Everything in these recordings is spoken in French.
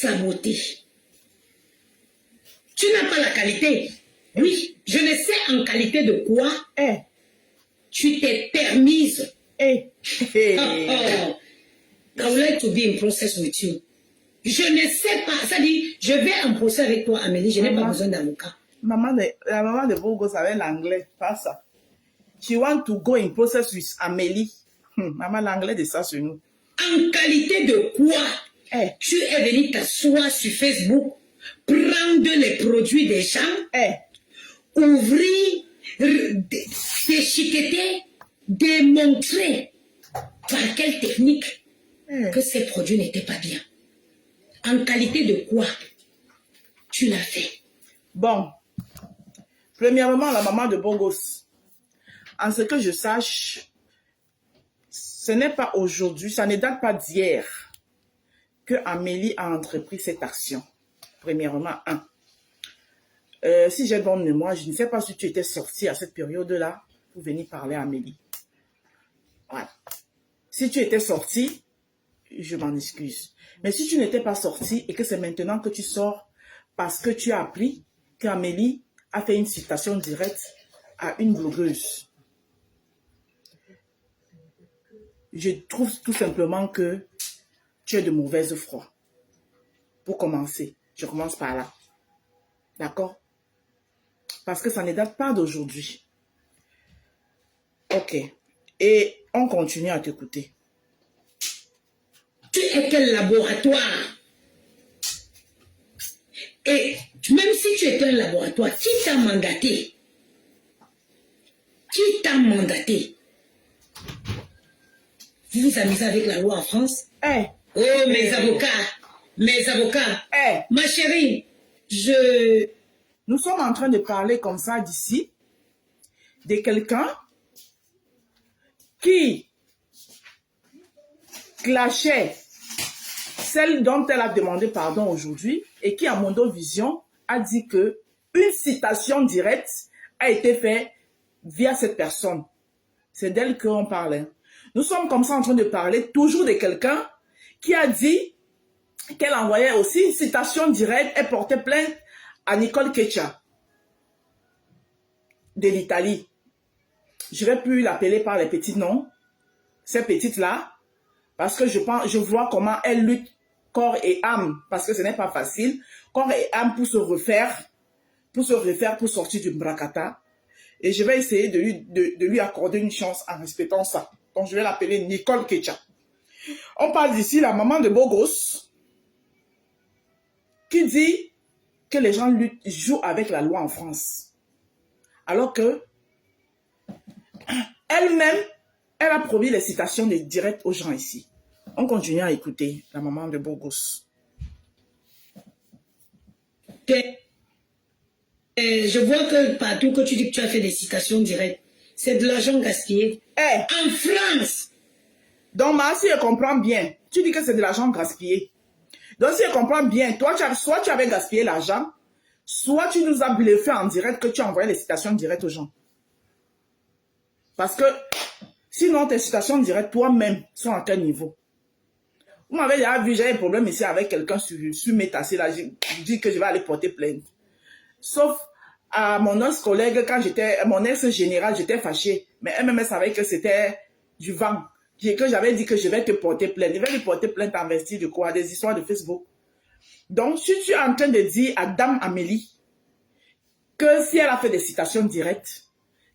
saboter. Tu n'as pas la qualité. Oui, je ne sais en qualité de quoi tu t'es permise. I would like to be in process with you. Je ne sais pas. Ça dit, je vais en procès avec toi, Amélie. Je n'ai pas besoin d'avocat. La maman de Bogos avait l'anglais, pas ça. She want to go in process with Amélie. Maman, l'anglais de ça sur nous. En qualité de quoi tu es venu t'asseoir sur Facebook, prendre les produits des gens, ouvrir, déchiqueter, démontrer par quelle technique que ces produits n'étaient pas bien. En qualité de quoi tu l'as fait? Bon, premièrement, la maman de Bogos, en ce que je sache, ce n'est pas aujourd'hui, ça ne date pas d'hier que Amélie a entrepris cette action. Premièrement, si j'ai bonne mémoire, je ne sais pas si tu étais sortie à cette période-là pour venir parler à Amélie. Voilà. Si tu étais sortie, je m'en excuse. Mais si tu n'étais pas sortie et que c'est maintenant que tu sors parce que tu as appris qu'Amélie a fait une citation directe à une blogueuse, je trouve tout simplement que tu es de mauvaise foi. Pour commencer, je commence par là. D'accord? Parce que ça ne date pas d'aujourd'hui. Ok. Et on continue à t'écouter. Tu es quel laboratoire? Et même si tu es un laboratoire, qui t'a mandaté? Qui t'a mandaté? Vous vous amusez avec la loi en France? Oh, mes avocats! Mes avocats! Ma chérie, Nous sommes en train de parler comme ça d'ici, de quelqu'un qui clashait celle dont elle a demandé pardon aujourd'hui et qui, à Mondo Vision, a dit que une citation directe a été faite via cette personne. C'est d'elle qu'on parle. Nous sommes comme ça en train de parler toujours de quelqu'un qui a dit qu'elle envoyait aussi une citation directe et portait plainte à Nicole Ketcha de l'Italie. Je vais plus l'appeler par les petits noms, ces petites-là, parce que je vois comment elle lutte corps et âme, parce que ce n'est pas facile, corps et âme pour se refaire, pour sortir du bracata. Et je vais essayer de lui accorder une chance en respectant ça. Donc je vais l'appeler Nicole Ketcha. On parle d'ici la maman de Bogos, qui dit que les gens jouent avec la loi en France. Alors que elle-même, elle a promis les citations directes aux gens ici. On continue à écouter la maman de Bogos. Je vois que partout que tu dis que tu as fait des citations directes, c'est de l'argent gaspillé. En France! Donc, si je comprends bien, tu dis que c'est de l'argent gaspillé. Donc, si je comprends bien, toi, soit tu avais gaspillé l'argent, soit tu nous as bluffé en direct que tu as envoyé les citations directes aux gens. Parce que, sinon, tes citations directes, toi-même, sont à quel niveau? Vous m'avez déjà vu, j'ai un problème ici avec quelqu'un sur Métassé, là, je dis que je vais aller porter plainte. Sauf à mon ex-collègue, quand mon ex-général, j'étais fâché. Mais elle-même savait que c'était du vent. Que j'avais dit que je vais te porter plainte. Je vais lui porter plainte en vestige de quoi? Des histoires de Facebook. Donc, si tu es en train de dire à Dame Amélie que si elle a fait des citations directes,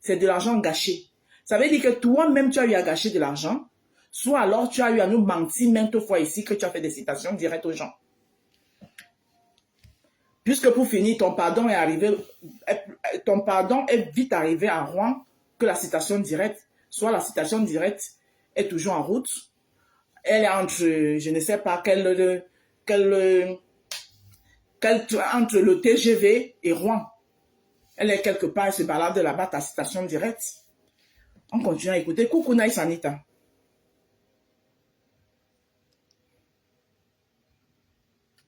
c'est de l'argent gâché. Ça veut dire que toi-même, tu as eu à gâcher de l'argent. Soit alors, tu as eu à nous mentir maintes fois ici que tu as fait des citations directes aux gens. Puisque pour finir, ton pardon est vite arrivé à Rouen que la citation directe. Soit la citation directe est toujours en route. Elle est entre, je ne sais pas, entre le TGV et Rouen. Elle est quelque part, elle se balade là-bas, ta citation directe. On continue à écouter. Coucou Naïs Anita.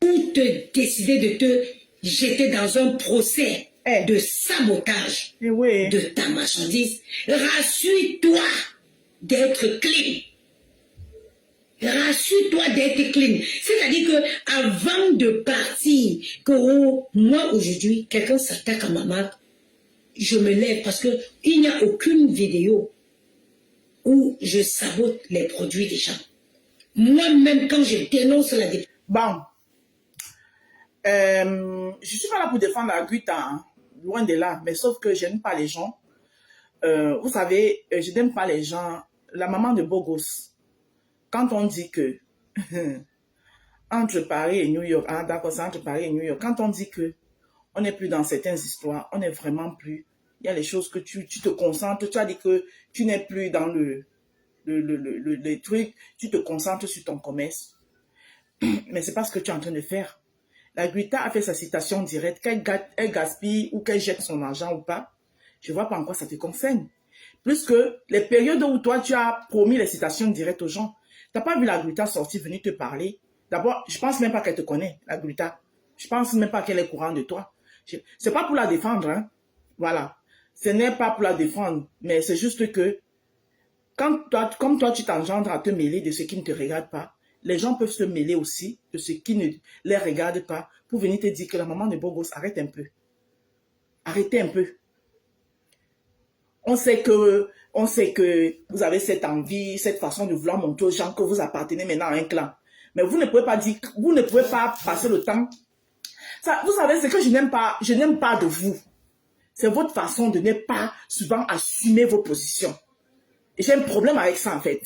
Pour te décider de te jeter dans un procès de sabotage de ta marchandise, rassure-toi d'être clean. Rassure-toi d'être clean. C'est-à-dire que avant de partir, que moi aujourd'hui, quelqu'un s'attaque à ma marque, je me lève parce que il n'y a aucune vidéo où je sabote les produits des gens. Moi-même, quand je dénonce la dépense. Bon, je suis pas là pour défendre la Guita, hein, loin de là, mais sauf que je n'aime pas les gens. Vous savez, je n'aime pas les gens. La maman de Bogos, quand on dit que entre Paris et New York, ah d'accord, c'est entre Paris et New York, quand on dit que on n'est plus dans certaines histoires, on n'est vraiment plus. Il y a les choses que tu te concentres, tu as dit que tu n'es plus dans les trucs, tu te concentres sur ton commerce. Mais c'est pas ce que tu es en train de faire. La Guita a fait sa citation directe, qu'elle gaspille ou qu'elle jette son argent ou pas, je vois pas en quoi ça te concerne. Plus que les périodes où toi tu as promis les citations directes aux gens, t'as pas vu la Guita sortir, venir te parler. D'abord, je pense même pas qu'elle te connaît, la Guita. Je pense même pas qu'elle est au courant de toi. C'est pas pour la défendre, hein. Voilà. Ce n'est pas pour la défendre, mais c'est juste que comme toi, tu t'engendres à te mêler de ce qui ne te regarde pas, les gens peuvent se mêler aussi de ce qui ne les regarde pas pour venir te dire que la maman de Bogos, arrête un peu. Arrêtez un peu. On sait que vous avez cette envie, cette façon de vouloir montrer aux gens que vous appartenez maintenant à un clan. Mais vous ne pouvez pas dire, vous ne pouvez pas passer le temps. Ça, vous savez, c'est que je n'aime pas de vous. C'est votre façon de ne pas souvent assumer vos positions. Et j'ai un problème avec ça, en fait.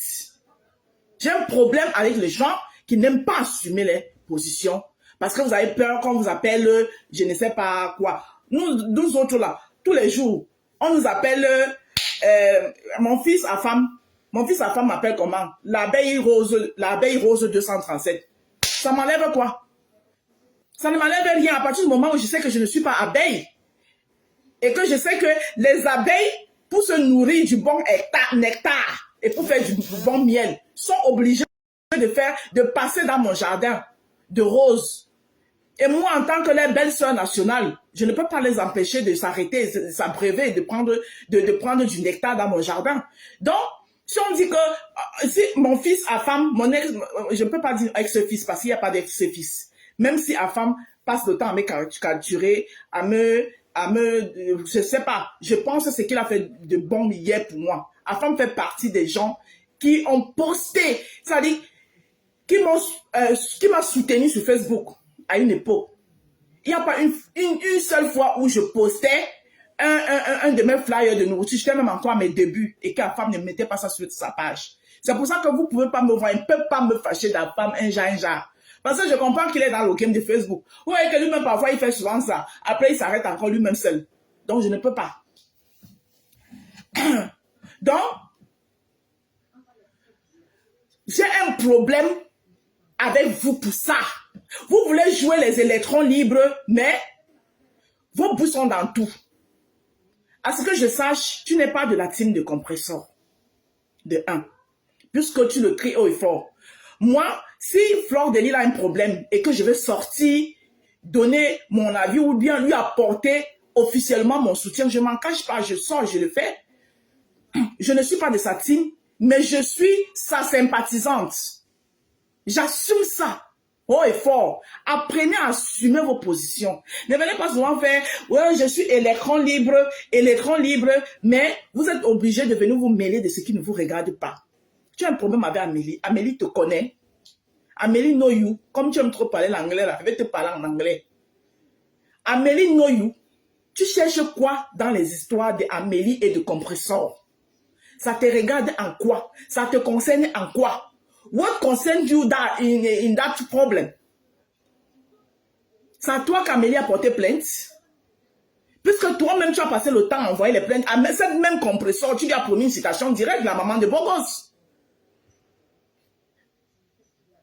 J'ai un problème avec les gens qui n'aiment pas assumer les positions. Parce que vous avez peur qu'on vous appelle, je ne sais pas quoi. Nous autres là, tous les jours, on nous appelle, mon fils à femme m'appelle comment? L'abeille rose 237. Ça m'enlève quoi? Ça ne m'enlève rien à partir du moment où je sais que je ne suis pas abeille. Et que je sais que les abeilles, pour se nourrir du bon nectar et pour faire du bon miel, sont obligées de passer dans mon jardin de roses. Et moi, en tant que les belles sœurs nationales, je ne peux pas les empêcher de s'arrêter, de s'abreuver, de prendre du nectar dans mon jardin. Donc, si on dit que si mon fils à femme, mon ex, je ne peux pas dire ex-fils parce qu'il n'y a pas d'ex-fils. Même si à femme passe le temps à me caricaturer, je sais pas, je pense que ce qu'il a fait de bon hier pour moi. Afin fait partie des gens qui ont posté, c'est-à-dire qui m'a soutenu sur Facebook à une époque. Il n'y a pas une seule fois où je postais un de mes flyers de nourriture. J'étais même encore à mes débuts et que la femme ne mettait pas ça sur sa page. C'est pour ça que vous ne pouvez pas me voir, il ne peut pas me fâcher de la femme un genre. Parce que je comprends qu'il est dans le game de Facebook. Vous voyez que lui-même, parfois, il fait souvent ça. Après, il s'arrête encore lui-même seul. Donc, je ne peux pas. Donc, j'ai un problème avec vous pour ça. Vous voulez jouer les électrons libres, mais vos bouts sont dans tout. À ce que je sache, tu n'es pas de la team de compresseur. De 1. Puisque tu le cries haut et fort. Moi, si Fleur de Lille a un problème et que je vais sortir, donner mon avis ou bien lui apporter officiellement mon soutien, je ne m'en cache pas, je sors, je le fais. Je ne suis pas de sa team, mais je suis sa sympathisante. J'assume ça. Haut et fort. Apprenez à assumer vos positions. Ne venez pas souvent faire, ouais, je suis électron libre, mais vous êtes obligé de venir vous mêler de ce qui ne vous regarde pas. Tu as un problème avec Amélie. Amélie te connaît. Amélie know you. Comme tu aimes trop parler l'anglais, là, je vais te parler en anglais. Amélie know you. Tu cherches quoi dans les histoires d'Amélie et de Compressor? Ça te regarde en quoi? Ça te concerne en quoi? What concerns you in that problem? C'est à toi qu'Amélie a porté plainte. Puisque toi-même, tu as passé le temps à envoyer les plaintes. À cette même Compressor, tu lui as promis une citation directe de la maman de Bogos.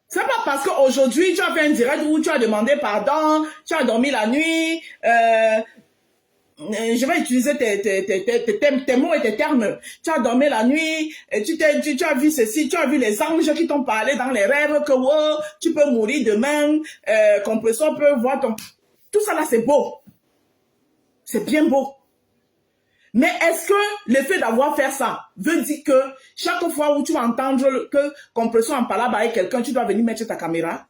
C'est pas parce qu'aujourd'hui, tu as fait un direct où tu as demandé pardon, tu as dormi la nuit, je vais utiliser tes mots et tes termes. Tu as dormi la nuit, tu as vu ceci, tu as vu les anges qui t'ont parlé dans les rêves que oh, tu peux mourir demain, Compressor peut voir ton... Tout ça là, c'est beau. C'est bien beau. Mais est-ce que le fait d'avoir fait ça veut dire que chaque fois où tu vas entendre que compression en parle avec quelqu'un, tu dois venir mettre ta caméra?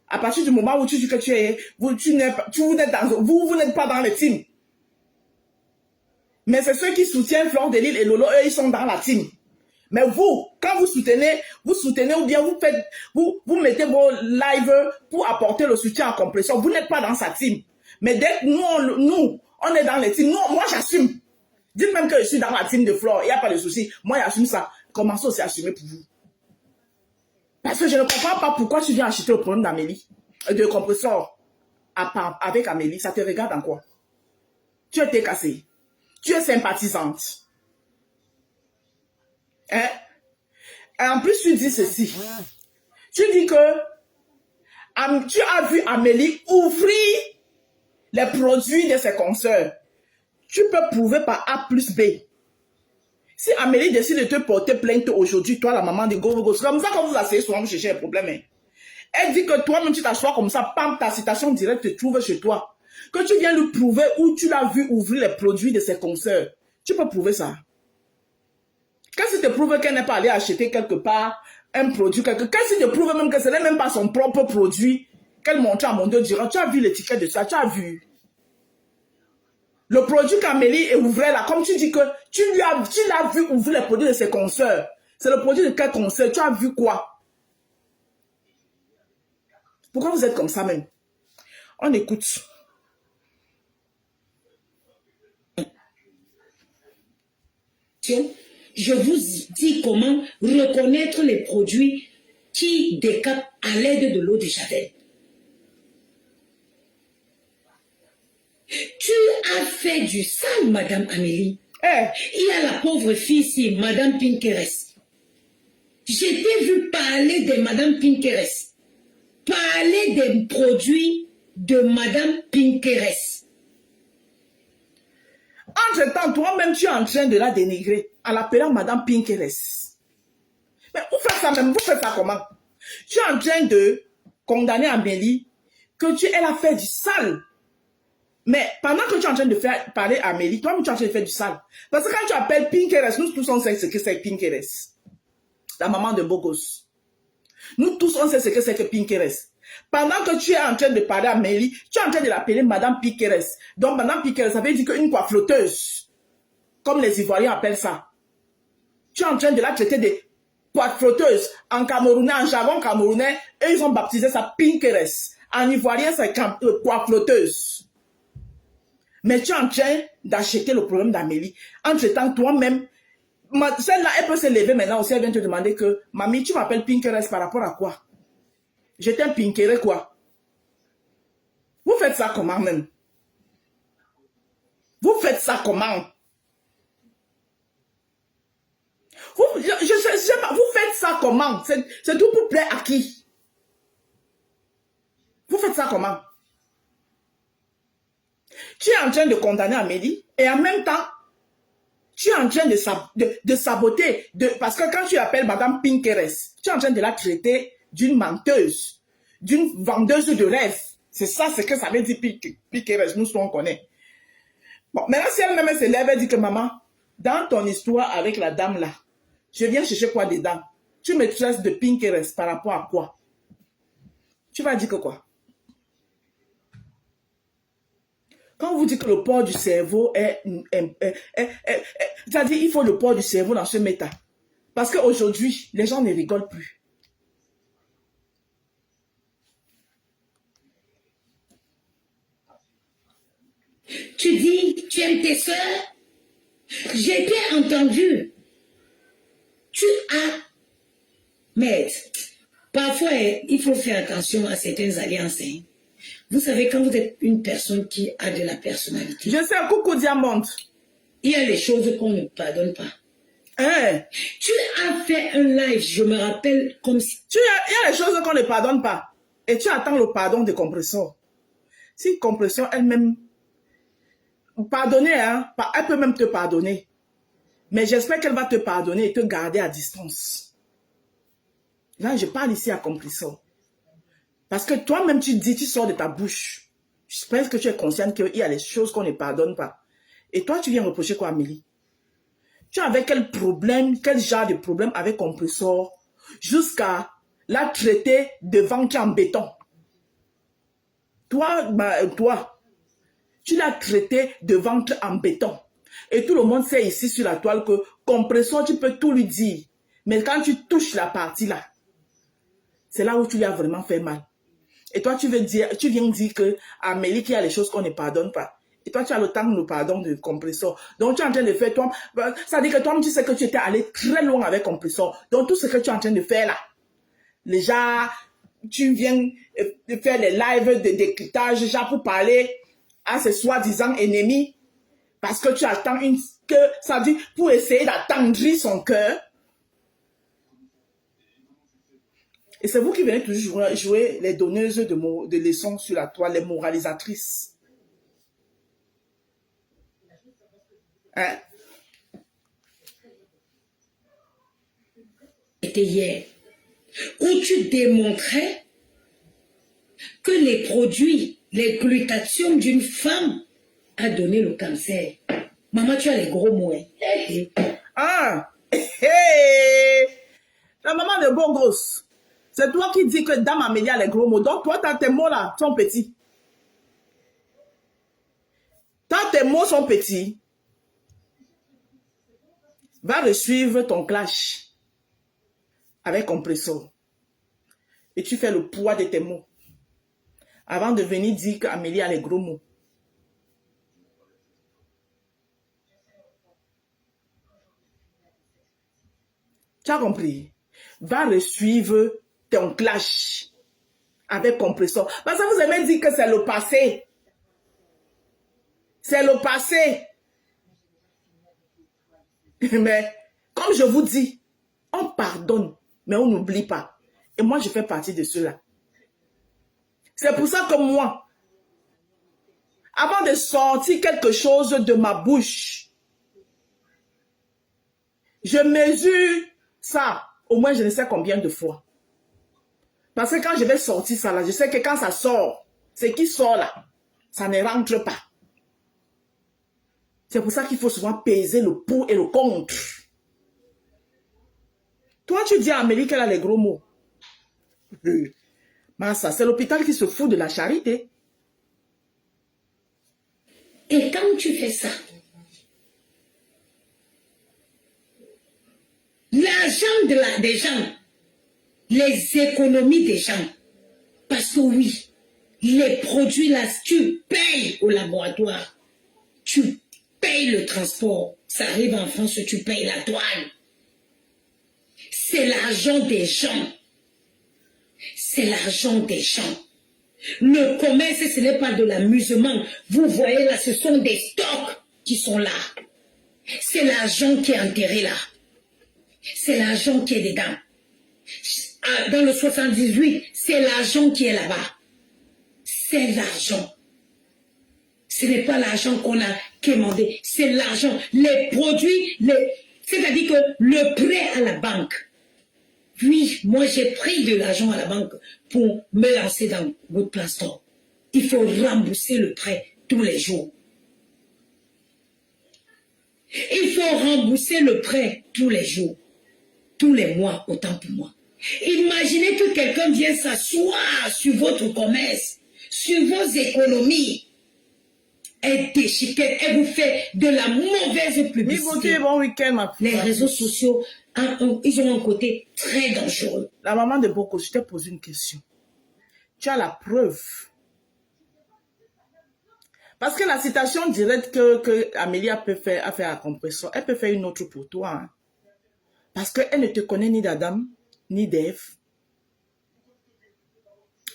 À partir du moment où tu dis que vous n'êtes pas dans le team. Mais c'est ceux qui soutiennent Fleur de Lys et Lolo, eux, ils sont dans la team. Mais vous, quand vous soutenez ou bien vous mettez vos lives pour apporter le soutien en compression, vous n'êtes pas dans sa team. Mais dès que nous, on est dans les teams. Moi, j'assume. Dites même que je suis dans la team de Flore. Il n'y a pas de souci. Moi, j'assume ça. Commencez aussi à assumer pour vous. Parce que je ne comprends pas pourquoi tu viens acheter le problème d'Amélie. De compresseur avec Amélie. Ça te regarde en quoi? Tu es cassé. Tu es sympathisante. Hein? Et en plus, tu dis ceci. Tu dis que tu as vu Amélie ouvrir les produits de ses consoeurs. Tu peux prouver par A plus B. Si Amélie décide de te porter plainte aujourd'hui, toi, la maman de Go, c'est comme ça que vous asseyez souvent, vous cherchez un problème. Hein. Elle dit que toi-même, tu t'assois comme ça, pam, ta citation directe te trouve chez toi. Que tu viens lui prouver où tu l'as vu ouvrir les produits de ses consoeurs. Tu peux prouver ça. Qu'est-ce qui te prouve qu'elle n'est pas allée acheter quelque part un produit, qu'est-ce qui te prouve même que ce n'est même pas son propre produit qu'elle montrait à mon Dieu durant. Tu as vu l'étiquette de ça, tu as vu. Le produit qu'Amélie ouvrait là, comme tu dis que tu l'as vu ouvrir les produits de ses consoeurs. C'est le produit de quel consoeur? Tu as vu quoi? Pourquoi vous êtes comme ça même? On écoute. Je vous dis comment reconnaître les produits qui décapent à l'aide de l'eau de Javel. Tu as fait du sale, Madame Amélie. Il y a la pauvre fille ici, Madame Pinkeres. Je t'ai vu parler de Madame Pinkeres. Parler des produits de Madame Pinkeres. Entre-temps, toi-même, tu es en train de la dénigrer en l'appelant Madame Pinkeres. Mais vous faites ça même, vous faites ça comment? Tu es en train de condamner Amélie que elle a fait du sale. Mais pendant que tu es en train de faire parler à Amélie, toi-même, tu es en train de faire du sale. Parce que quand tu appelles Pinkeres, nous tous on sait ce que c'est Pinkeres. La maman de Bogos. Nous tous on sait ce que c'est que Pinkeres. Pendant que tu es en train de parler à Amélie, tu es en train de l'appeler Madame Pinkeres. Donc Madame Pinkeres, ça veut dire qu'une coifflotteuse, comme les Ivoiriens appellent ça. Tu es en train de la traiter de coifflotteuse. En camerounais, en jargon camerounais, et ils ont baptisé ça Pinkeres. En Ivoirien, c'est coifflotteuse. Mais tu es en train d'acheter le problème d'Amélie. Entre-temps, toi-même, celle-là, elle peut se lever maintenant aussi, elle vient te demander que, mamie, tu m'appelles Pinkeres par rapport à quoi? Je t'ai pinkeré quoi? Vous faites ça comment même? Vous faites ça comment? Vous faites ça comment? C'est tout pour plaire à qui? Vous faites ça comment? Tu es en train de condamner Amélie et en même temps, tu es en train de saboter. Parce que quand tu appelles Madame Pinkeres, tu es en train de la traiter d'une menteuse, d'une vendeuse de rêves. C'est ça, c'est que ça veut dire Pinkeres, nous on connaît. Bon, maintenant si elle-même se lève, elle dit que maman, dans ton histoire avec la dame là, je viens chercher quoi dedans? Tu me traites de Pinkeres par rapport à quoi? Tu vas dire que quoi? Quand on vous dit que le port du cerveau c'est-à-dire il faut le port du cerveau dans ce méta. Parce qu'aujourd'hui, les gens ne rigolent plus. Tu dis, tu aimes tes soeurs? J'ai bien entendu. Tu as... Mais parfois, il faut faire attention à certaines alliances. Hein. Vous savez, quand vous êtes une personne qui a de la personnalité... Je sais, coucou Diamante. Il y a les choses qu'on ne pardonne pas. Hein? Tu as fait un live, je me rappelle comme si... Il y a les choses qu'on ne pardonne pas. Et tu attends le pardon de Compression. Si Compression elle-même... Pardonner, hein? Elle peut même te pardonner. Mais j'espère qu'elle va te pardonner et te garder à distance. Là, je parle ici à Compression. Parce que toi-même, tu dis, tu sors de ta bouche. J'espère que tu es consciente qu'il y a des choses qu'on ne pardonne pas. Et toi, tu viens reprocher quoi, Amélie? Tu avais quel problème, quel genre de problème avec Compressor jusqu'à la traiter de ventre en béton? Toi, tu l'as traité de ventre en béton. Et tout le monde sait ici sur la toile que Compressor, tu peux tout lui dire. Mais quand tu touches la partie là, c'est là où tu lui as vraiment fait mal. Et toi, tu viens dire que Amélie, qu'il y a les choses qu'on ne pardonne pas. Et toi, tu as le temps de le pardon de Compressor. Donc, tu es en train de faire, toi, ça dit que toi, tu sais que tu étais allé très loin avec Compressor. Donc, tout ce que tu es en train de faire là, déjà, tu viens de faire des lives de décryptage, déjà pour parler à ces soi-disant ennemis, parce que tu attends ça dit, pour essayer d'attendrir son cœur. Et c'est vous qui venez toujours jouer les donneuses de leçons sur la toile, les moralisatrices. Hein? C'était hier, où tu démontrais que les produits, les glutatium d'une femme a donné le cancer. Maman, tu as les gros mots. Ah! Hey! La maman de bon gosse. C'est toi qui dis que Dame Amélie a les gros mots. Donc toi, tes mots là sont petits. Quand tes mots sont petits, va resuivre ton clash avec Compressor. Et tu fais le poids de tes mots. Avant de venir dire qu'Amélie a les gros mots. Tu as compris? Va resuivre ton clash avec Compressor. Parce que vous aimez dire que c'est le passé. C'est le passé. Mais comme je vous dis, on pardonne, mais on n'oublie pas. Et moi, je fais partie de ceux-là. C'est pour ça que moi, avant de sortir quelque chose de ma bouche, je mesure ça au moins je ne sais combien de fois. Parce que quand je vais sortir ça là, je sais que quand ça sort, ce qui sort là, ça ne rentre pas. C'est pour ça qu'il faut souvent peser le pour et le contre. Toi, tu dis à Amélie qu'elle a les gros mots. Massa, c'est l'hôpital qui se fout de la charité. Et quand tu fais ça, l'argent des gens, les économies des gens, parce que oui, les produits là, tu payes au laboratoire, tu payes le transport, ça arrive en France, tu payes la douane. C'est l'argent des gens. C'est l'argent des gens. Le commerce, ce n'est pas de l'amusement. Vous voyez là, ce sont des stocks qui sont là. C'est l'argent qui est enterré là. C'est l'argent qui est dedans. Dans le 78, c'est l'argent qui est là-bas. C'est l'argent. Ce n'est pas l'argent qu'on a quémandé. C'est l'argent. Les produits, c'est-à-dire que le prêt à la banque. Oui, moi j'ai pris de l'argent à la banque pour me lancer dans votre Store. Il faut rembourser le prêt tous les jours. Il faut rembourser le prêt tous les jours. Tous les mois, autant pour moi. Imaginez que quelqu'un vienne s'asseoir sur votre commerce, sur vos économies, et déchiquette, et vous fait de la mauvaise publicité. Bon week-end, ma fille. Les réseaux sociaux, ils ont un côté très dangereux. La maman de Boko, je t'ai posé une question. Tu as la preuve. Parce que la citation directe que Amélie a fait à Compressor, elle peut faire une autre pour toi. Hein. Parce qu'elle ne te connaît ni d'Adam, ni d'Ève.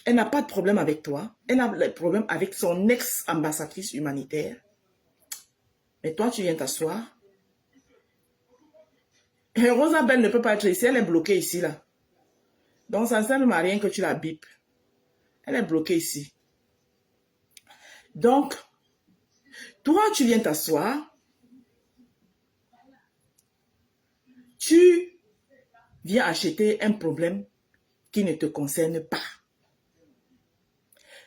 Elle n'a pas de problème avec toi. Elle a le problème avec son ex-ambassadrice humanitaire. Mais toi, tu viens t'asseoir. Et Rosabelle ne peut pas être ici. Elle est bloquée ici, là. Donc, ça ne sert à rien que tu la bipes. Elle est bloquée ici. Donc, toi, tu viens t'asseoir. Tu viens acheter un problème qui ne te concerne pas.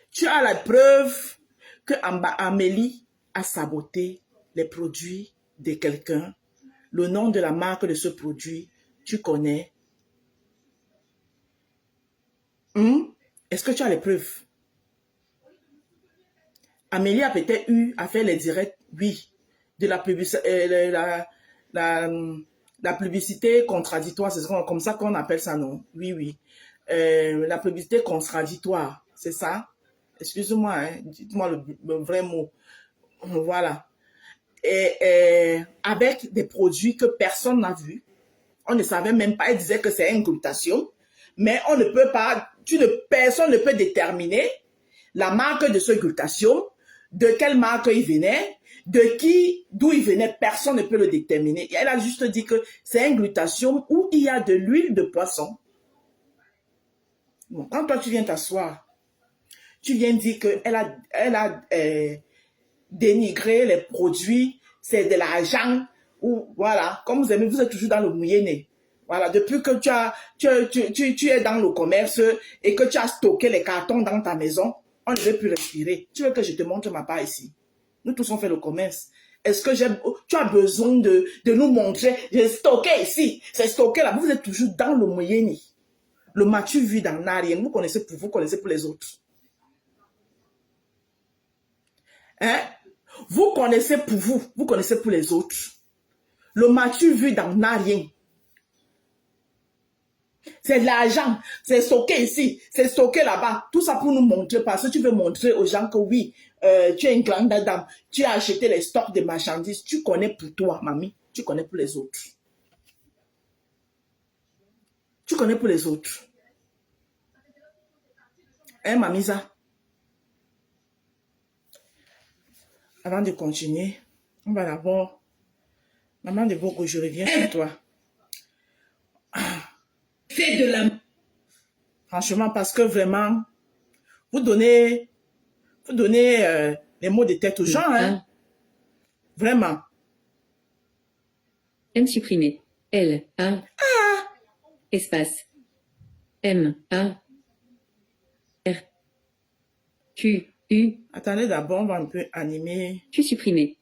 Tu as la preuve que Amélie a saboté les produits de quelqu'un, le nom de la marque de ce produit, tu connais. Est-ce que tu as les preuves? Amélie a peut-être eu à faire les directs, oui, de la publicité, la publicité contradictoire, c'est comme ça qu'on appelle ça, non? Oui, oui. La publicité contradictoire, c'est ça? Excusez-moi, hein, dites-moi le vrai mot. Voilà. Et avec des produits que personne n'a vus. On ne savait même pas, elle disait que c'est une glutation, mais on ne peut pas, personne ne peut déterminer la marque de ce glutation, de quelle marque il venait, d'où il venait, personne ne peut le déterminer. Et elle a juste dit que c'est une glutation où il y a de l'huile de poisson. Bon, quand toi tu viens t'asseoir, tu viens dire qu'elle a dénigré les produits, c'est de l'argent, ou voilà, comme vous aimez, vous êtes toujours dans le mouillé-né. Voilà, depuis que tu es dans le commerce et que tu as stocké les cartons dans ta maison, on ne veut plus respirer. Tu veux que je te montre ma part ici? Nous tous on fait le commerce. Est-ce que tu as besoin de nous montrer? J'ai stocké ici, c'est stocké là. Vous êtes toujours dans le moyen-né. Le Mathieu vu dans rien. Vous connaissez pour les autres. Hein? Vous connaissez pour vous connaissez pour les autres. Le Mathieu vu dans rien. C'est de l'argent, c'est stocké ici, c'est stocké là-bas. Tout ça pour nous montrer, parce que tu veux montrer aux gens que oui, tu es une grande dame, tu as acheté les stocks de marchandises, tu connais pour toi, mamie, tu connais pour les autres. Tu connais pour les autres. Hein, mamisa? Avant de continuer, on va d'abord, maman de Bogo, je reviens sur toi. Fais de la... Franchement, parce que vraiment, vous donnez les mots de tête aux gens, hein. Vraiment. M supprimé. L, A. Espace. M, A. R. Q, U. Attendez d'abord, on va un peu animer. Q supprimé.